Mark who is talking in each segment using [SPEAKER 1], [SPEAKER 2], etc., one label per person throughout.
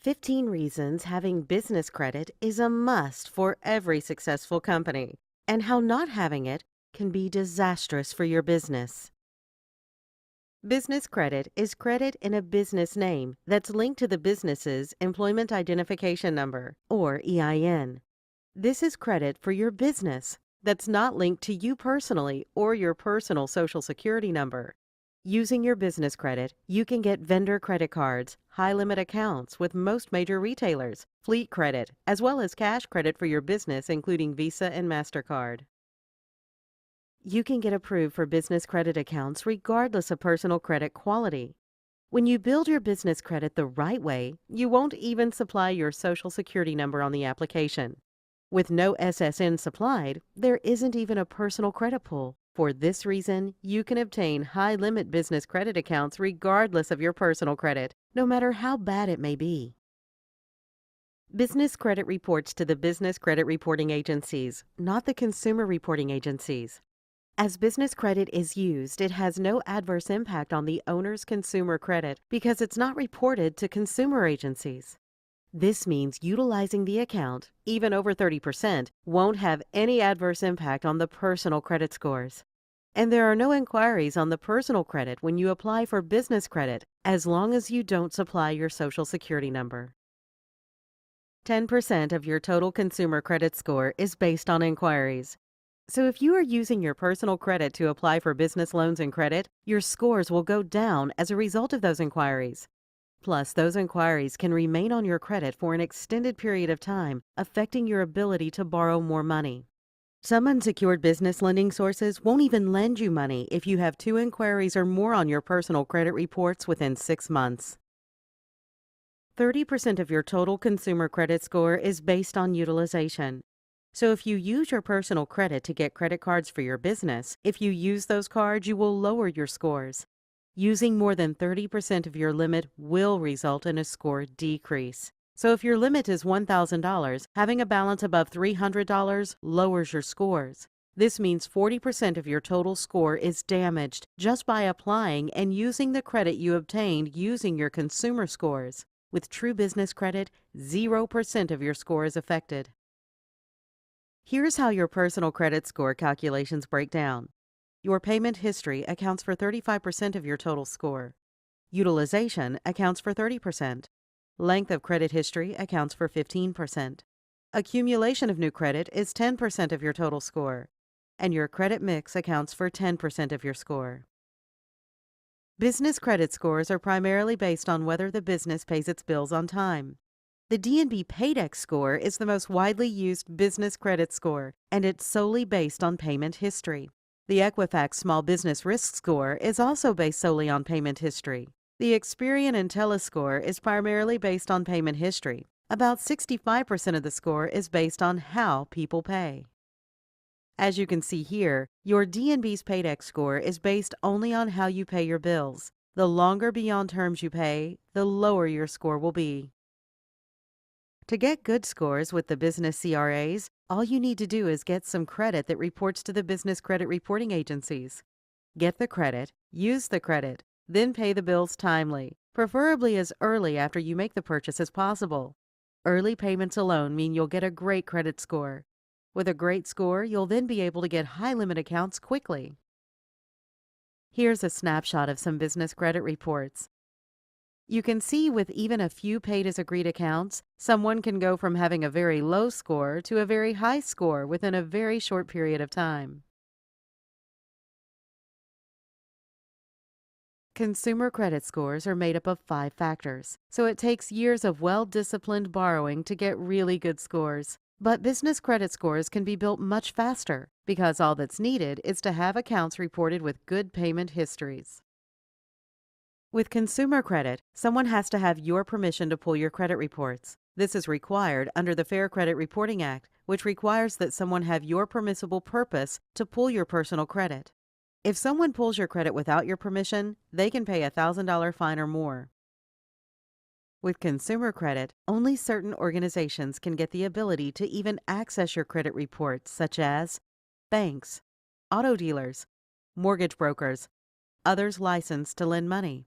[SPEAKER 1] 15 reasons having business credit is a must for every successful company, and how not having it can be disastrous for your business. Business credit is credit in a business name that's linked to the business's Employment Identification Number, or EIN. This is credit for your business that's not linked to you personally or your personal Social Security number. Using your business credit, you can get vendor credit cards, high-limit accounts with most major retailers, fleet credit, as well as cash credit for your business, including Visa and MasterCard. You can get approved for business credit accounts regardless of personal credit quality. When you build your business credit the right way, you won't even supply your Social Security number on the application. With no SSN supplied, there isn't even a personal credit pull. For this reason, you can obtain high-limit business credit accounts regardless of your personal credit, no matter how bad it may be. Business credit reports to the business credit reporting agencies, not the consumer reporting agencies. As business credit is used, it has no adverse impact on the owner's consumer credit because it's not reported to consumer agencies. This means utilizing the account, even over 30%, won't have any adverse impact on the personal credit scores. And there are no inquiries on the personal credit when you apply for business credit, as long as you don't supply your Social Security number. 10% of your total consumer credit score is based on inquiries. So if you are using your personal credit to apply for business loans and credit, your scores will go down as a result of those inquiries. Plus, those inquiries can remain on your credit for an extended period of time, affecting your ability to borrow more money. Some unsecured business lending sources won't even lend you money if you have 2 inquiries or more on your personal credit reports within 6 months. 30% of your total consumer credit score is based on utilization. So if you use your personal credit to get credit cards for your business, if you use those cards, you will lower your scores. Using more than 30% of your limit will result in a score decrease. So if your limit is $1,000, having a balance above $300 lowers your scores. This means 40% of your total score is damaged just by applying and using the credit you obtained using your consumer scores. With true business credit, 0% of your score is affected. Here's how your personal credit score calculations break down. Your payment history accounts for 35% of your total score. Utilization accounts for 30%. Length of credit history accounts for 15%. Accumulation of new credit is 10% of your total score. And your credit mix accounts for 10% of your score. Business credit scores are primarily based on whether the business pays its bills on time. The D&B Paydex score is the most widely used business credit score, and it's solely based on payment history. The Equifax Small Business Risk Score is also based solely on payment history. The Experian IntelliScore is primarily based on payment history. About 65% of the score is based on how people pay. As you can see here, your D&B's Paydex score is based only on how you pay your bills. The longer beyond terms you pay, the lower your score will be. To get good scores with the business CRAs, all you need to do is get some credit that reports to the business credit reporting agencies. Get the credit, use the credit, then pay the bills timely, preferably as early after you make the purchase as possible. Early payments alone mean you'll get a great credit score. With a great score, you'll then be able to get high-limit accounts quickly. Here's a snapshot of some business credit reports. You can see with even a few paid-as-agreed accounts, someone can go from having a very low score to a very high score within a very short period of time. Consumer credit scores are made up of 5 factors, so it takes years of well-disciplined borrowing to get really good scores. But business credit scores can be built much faster because all that's needed is to have accounts reported with good payment histories. With consumer credit, someone has to have your permission to pull your credit reports. This is required under the Fair Credit Reporting Act, which requires that someone have your permissible purpose to pull your personal credit. If someone pulls your credit without your permission, they can pay a $1,000 fine or more. With consumer credit, only certain organizations can get the ability to even access your credit reports, such as banks, auto dealers, mortgage brokers, others licensed to lend money.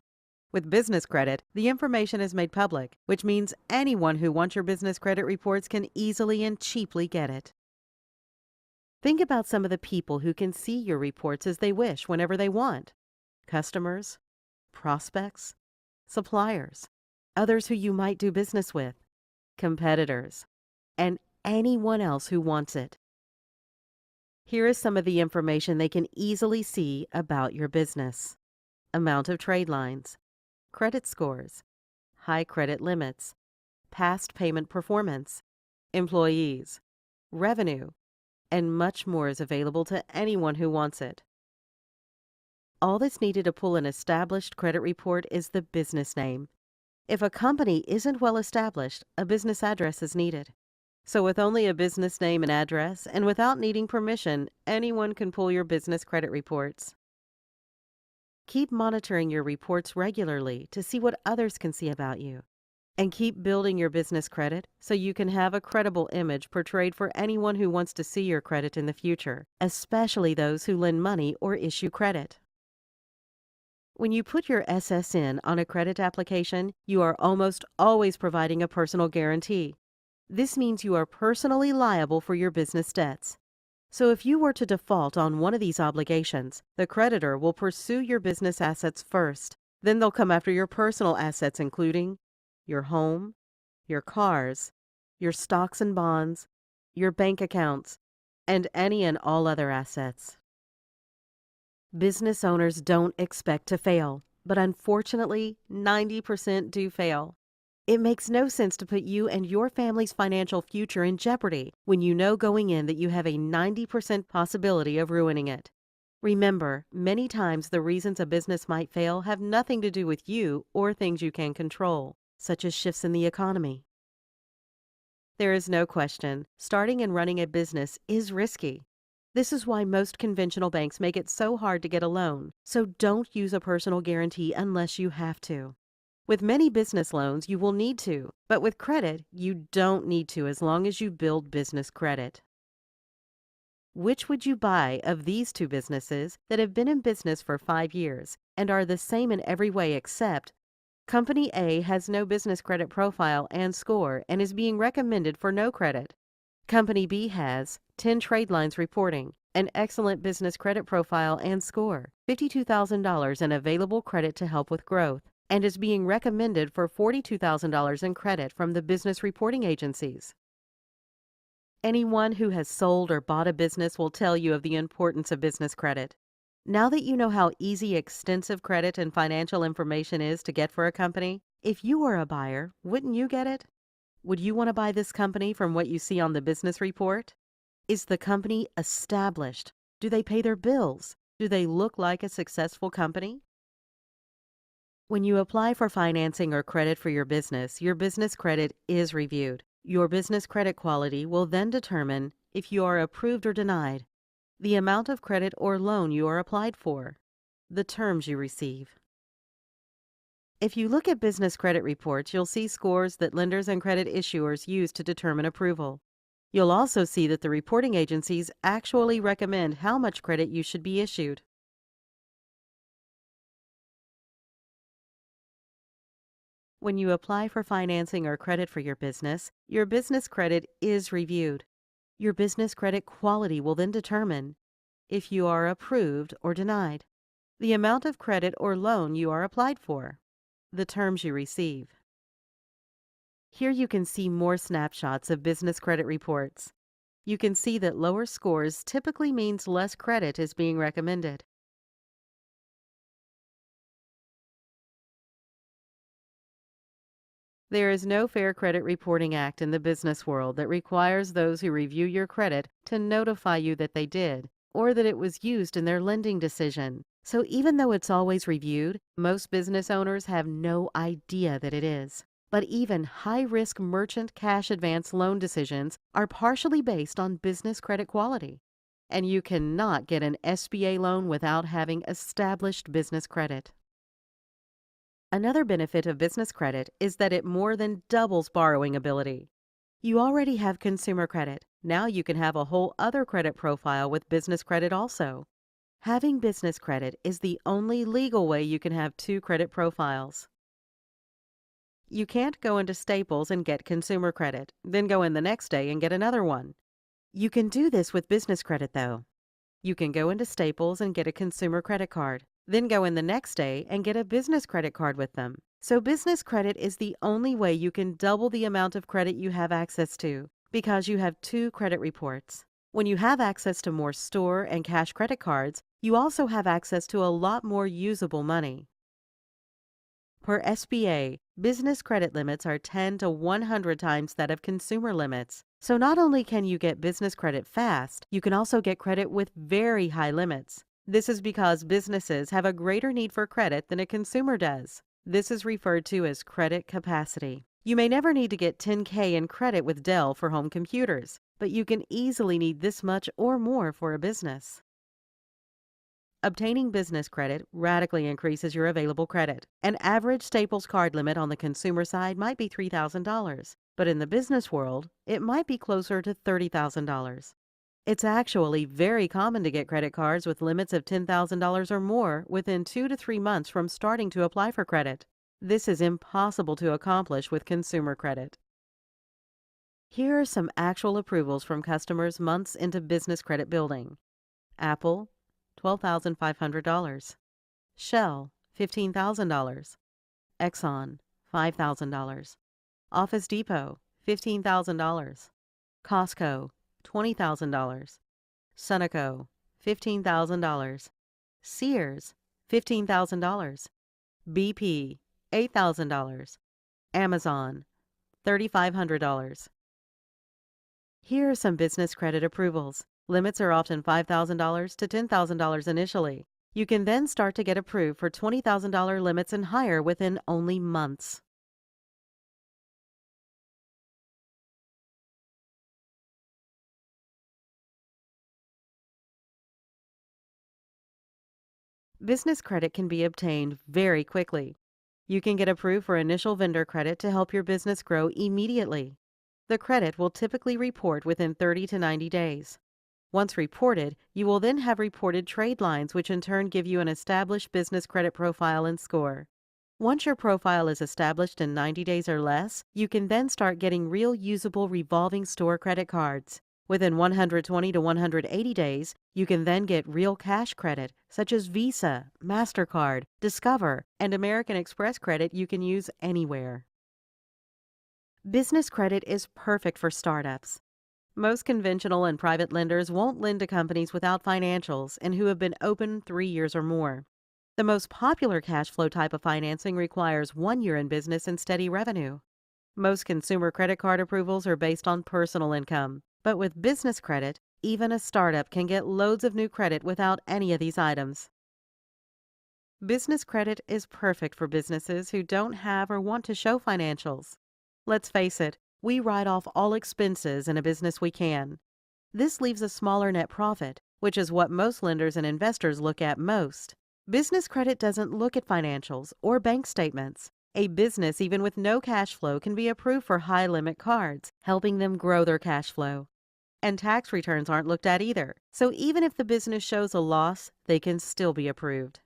[SPEAKER 1] With business credit, the information is made public, which means anyone who wants your business credit reports can easily and cheaply get it. Think about some of the people who can see your reports as they wish whenever they want: customers, prospects, suppliers, others who you might do business with, competitors, and anyone else who wants it. Here is some of the information they can easily see about your business: amount of trade lines, credit scores, high credit limits, past payment performance, employees, revenue, and much more is available to anyone who wants it. All that's needed to pull an established credit report is the business name. If a company isn't well established, a business address is needed. So with only a business name and address, and without needing permission, anyone can pull your business credit reports. Keep monitoring your reports regularly to see what others can see about you. And keep building your business credit so you can have a credible image portrayed for anyone who wants to see your credit in the future, especially those who lend money or issue credit. When you put your SSN on a credit application, you are almost always providing a personal guarantee. This means you are personally liable for your business debts. So if you were to default on one of these obligations, the creditor will pursue your business assets first. Then they'll come after your personal assets, including your home, your cars, your stocks and bonds, your bank accounts, and any and all other assets. Business owners don't expect to fail, but unfortunately, 90% do fail. It makes no sense to put you and your family's financial future in jeopardy when you know going in that you have a 90% possibility of ruining it. Remember, many times the reasons a business might fail have nothing to do with you or things you can control, such as shifts in the economy. There is no question, starting and running a business is risky. This is why most conventional banks make it so hard to get a loan, so don't use a personal guarantee unless you have to. With many business loans, you will need to, but with credit, you don't need to as long as you build business credit. Which would you buy of these two businesses that have been in business for 5 years and are the same in every way except Company A has no business credit profile and score and is being recommended for no credit. Company B has 10 trade lines reporting, an excellent business credit profile and score, $52,000 in available credit to help with growth, and is being recommended for $42,000 in credit from the business reporting agencies. Anyone who has sold or bought a business will tell you of the importance of business credit. Now that you know how easy extensive credit and financial information is to get for a company, if you were a buyer, wouldn't you get it? Would you want to buy this company from what you see on the business report? Is the company established? Do they pay their bills? Do they look like a successful company? When you apply for financing or credit for your business credit is reviewed. Your business credit quality will then determine if you are approved or denied, the amount of credit or loan you are applied for, the terms you receive. If you look at business credit reports, you'll see scores that lenders and credit issuers use to determine approval. You'll also see that the reporting agencies actually recommend how much credit you should be issued. When you apply for financing or credit for your business credit is reviewed. Your business credit quality will then determine if you are approved or denied, the amount of credit or loan you are applied for, the terms you receive. Here you can see more snapshots of business credit reports. You can see that lower scores typically means less credit is being recommended. There is no Fair Credit Reporting Act in the business world that requires those who review your credit to notify you that they did, or that it was used in their lending decision. So even though it's always reviewed, most business owners have no idea that it is. But even high-risk merchant cash advance loan decisions are partially based on business credit quality. And you cannot get an SBA loan without having established business credit. Another benefit of business credit is that it more than doubles borrowing ability. You already have consumer credit. Now you can have a whole other credit profile with business credit also. Having business credit is the only legal way you can have two credit profiles. You can't go into Staples and get consumer credit, then go in the next day and get another one. You can do this with business credit, though. You can go into Staples and get a consumer credit card, then go in the next day and get a business credit card with them. So business credit is the only way you can double the amount of credit you have access to because you have two credit reports. When you have access to more store and cash credit cards, you also have access to a lot more usable money. Per SBA, business credit limits are 10 to 100 times that of consumer limits. So not only can you get business credit fast, you can also get credit with very high limits. This is because businesses have a greater need for credit than a consumer does. This is referred to as credit capacity. You may never need to get $10K in credit with Dell for home computers, but you can easily need this much or more for a business. Obtaining business credit radically increases your available credit. An average Staples card limit on the consumer side might be $3,000, but in the business world, it might be closer to $30,000. It's actually very common to get credit cards with limits of $10,000 or more within 2 to 3 months from starting to apply for credit. This is impossible to accomplish with consumer credit. Here are some actual approvals from customers months into business credit building. Apple, $12,500. Shell, $15,000. Exxon, $5,000. Office Depot, $15,000. Costco, $20,000. Sunoco, $15,000. Sears, $15,000. BP, $8,000. Amazon, $3,500. Here are some business credit approvals. Limits are often $5,000 to $10,000 initially. You can then start to get approved for $20,000 limits and higher within only months. Business credit can be obtained very quickly. You can get approved for initial vendor credit to help your business grow immediately. The credit will typically report within 30 to 90 days. Once reported, you will then have reported trade lines, which in turn give you an established business credit profile and score. Once your profile is established in 90 days or less, you can then start getting real usable revolving store credit cards. Within 120 to 180 days, you can then get real cash credit, such as Visa, MasterCard, Discover, and American Express credit you can use anywhere. Business credit is perfect for startups. Most conventional and private lenders won't lend to companies without financials and who have been open 3 years or more. The most popular cash flow type of financing requires 1 year in business and steady revenue. Most consumer credit card approvals are based on personal income, but with business credit, even a startup can get loads of new credit without any of these items. Business credit is perfect for businesses who don't have or want to show financials. Let's face it, we write off all expenses in a business we can. This leaves a smaller net profit, which is what most lenders and investors look at most. Business credit doesn't look at financials or bank statements. A business, even with no cash flow, can be approved for high-limit cards, helping them grow their cash flow. And tax returns aren't looked at either, so even if the business shows a loss, they can still be approved.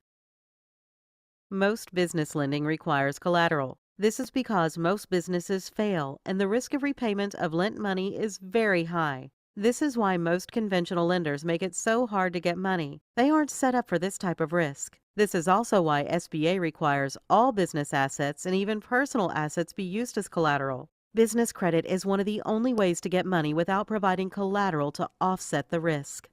[SPEAKER 1] Most business lending requires collateral. This is because most businesses fail and the risk of repayment of lent money is very high. This is why most conventional lenders make it so hard to get money. They aren't set up for this type of risk. This is also why SBA requires all business assets and even personal assets be used as collateral. Business credit is one of the only ways to get money without providing collateral to offset the risk.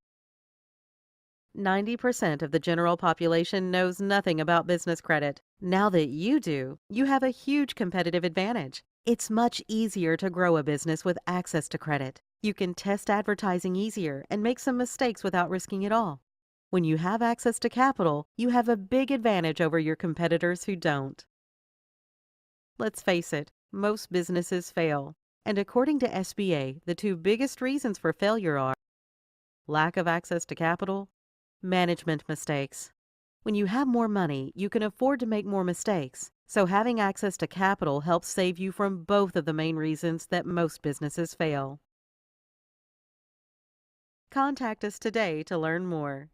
[SPEAKER 1] 90% of the general population knows nothing about business credit. Now that you do, you have a huge competitive advantage. It's much easier to grow a business with access to credit. You can test advertising easier and make some mistakes without risking it all. When you have access to capital, you have a big advantage over your competitors who don't. Let's face it, most businesses fail. And according to SBA, the two biggest reasons for failure are lack of access to capital, management mistakes. When you have more money, you can afford to make more mistakes. So having access to capital helps save you from both of the main reasons that most businesses fail. Contact us today to learn more.